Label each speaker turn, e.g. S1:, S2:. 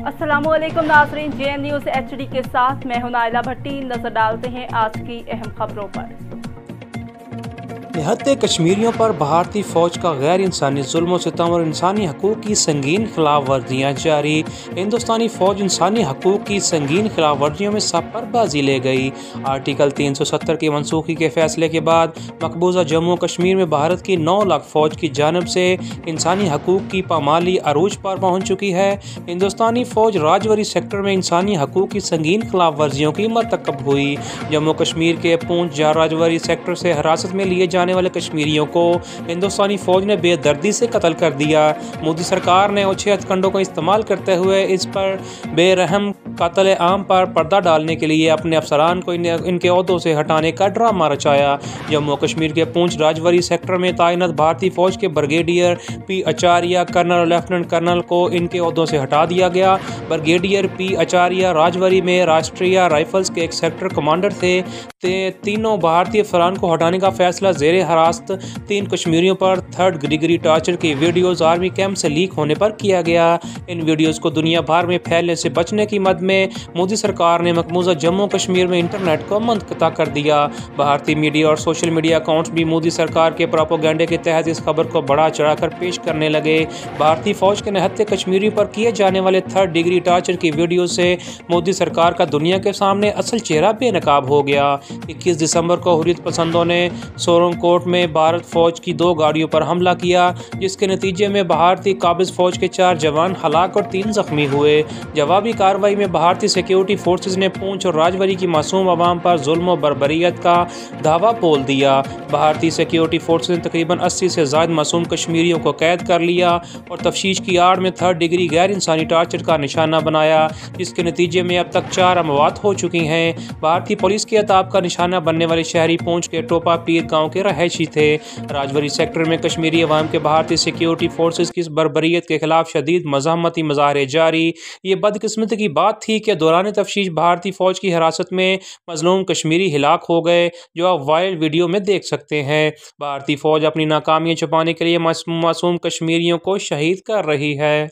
S1: अस्सलामुअलैकुम नाज़रीन, JN news HD के साथ मैं हूं नाइला भट्टी। नजर डालते हैं आज की अहम खबरों पर।
S2: निहत्ते कश्मीरियों पर भारतीय फ़ौज का गैर इंसानी जुल्म सितम और इंसानी हकूक़ की संगीन खिलाफ वर्जियाँ जारी। हिंदुस्तानी फ़ौज इंसानी हकूक़ की संगीन खिलाफ वर्जियों में सफरबाजी ले गई। आर्टिकल 370 की मनसूखी के फैसले के बाद मकबूजा जम्मू कश्मीर में भारत की 9 लाख फ़ौज की जानब से इंसानी हकूक़ की पामाली अरूज पर पहुँच चुकी है। हिंदुस्तानी फ़ौज राजौरी सेक्टर में इंसानी हकूक़ की संगीन खिलाफ वर्जियों की मरतकब हुई। जम्मू कश्मीर के पूंछ राजौरी सेक्टर से हिरासत में लिए जाने वाले कश्मीरियों को हिंदुस्तानी फौज ने बेदर्दी से कत्ल कर दिया। मोदी सरकार ने ओछे हथकंडों का इस्तेमाल करते हुए इस पर बेरहम कत्ल आम पर पर्दा डालने के लिए अपने अफसरान को इनके ओहदों से हटाने का ड्रामा रचाया। जम्मू कश्मीर के पूंछ राजौरी सेक्टर में तैनात भारतीय फौज के ब्रिगेडियर P आचार्य, कर्नल और लेफ्टिनेंट कर्नल को इनके ओहदों से हटा दिया गया। ब्रिगेडियर P आचार्य राजौरी में राष्ट्रीय राइफल्स के एक सेक्टर कमांडर थे। तीनों भारतीय अफसरान को हटाने का फैसला जेर हरासत 3 कश्मीरियों पर 3rd डिग्री टॉर्चर की वीडियोज़ आर्मी कैंप से लीक होने पर किया गया। इन वीडियोज़ को दुनिया भर में फैलने से बचने की मद में मोदी सरकार ने मकबूजा जम्मू कश्मीर में इंटरनेट को मुनक़ता कर दिया। भारतीय मीडिया और सोशल मीडिया अकाउंट्स भी मोदी सरकार के प्रोपेगेंडे के तहत इस खबर को बढ़ा चढ़ाकर पेश करने लगे। भारतीय फौज के निहत्ते कश्मीरियों पर किए जाने वाले 3rd डिग्री टॉर्चर की वीडियो से मोदी सरकार का दुनिया के सामने असल चेहरा बेनकाब हो गया। 21 दिसंबर को हुर्रियत पसंदों ने सोरंगकोट में भारत फौज की 2 गाड़ियों पर हमला किया, जिसके नतीजे में भारतीय काबिज फौज के 4 जवान हलाक और 3 जख्मी हुए। जवाबी कार्रवाई में भारतीय सिक्योरिटी फोर्सेज ने पूंछ और राजौरी की मासूम अवाम पर जुल्म और बर्बरियत का दावा बोल दिया। भारतीय सिक्योरिटी फोर्सेज ने तकरीबन 80 से ज़ायद मासूम कश्मीरियों को कैद कर लिया और तफ्तीश की आड़ में 3rd डिग्री गैर इंसानी टॉर्चर का निशाना बनाया, जिसके नतीजे में अब तक 4 अमवात हो चुकी हैं। भारतीय पुलिस के अताब का निशाना बनने वाले शहरी पूंछ के टोपा पीर गाँव के रहायशी थे। राजौरी सेक्टर में कश्मीरी अवाम के भारतीय सिक्योरिटी फोर्सेज की बर्बरियत के खिलाफ शदीद मज़ाहमती मुजाहरे जारी। ये बदकिस्मती की बात थी कि दौरान तफ्तीश भारतीय फौज की हिरासत में मजलूम कश्मीरी हिलाक हो गए, जो आप वायरल वीडियो में देख सकते हैं। भारतीय फौज अपनी नाकामियां छुपाने के लिए मासूम कश्मीरियों को शहीद कर रही है।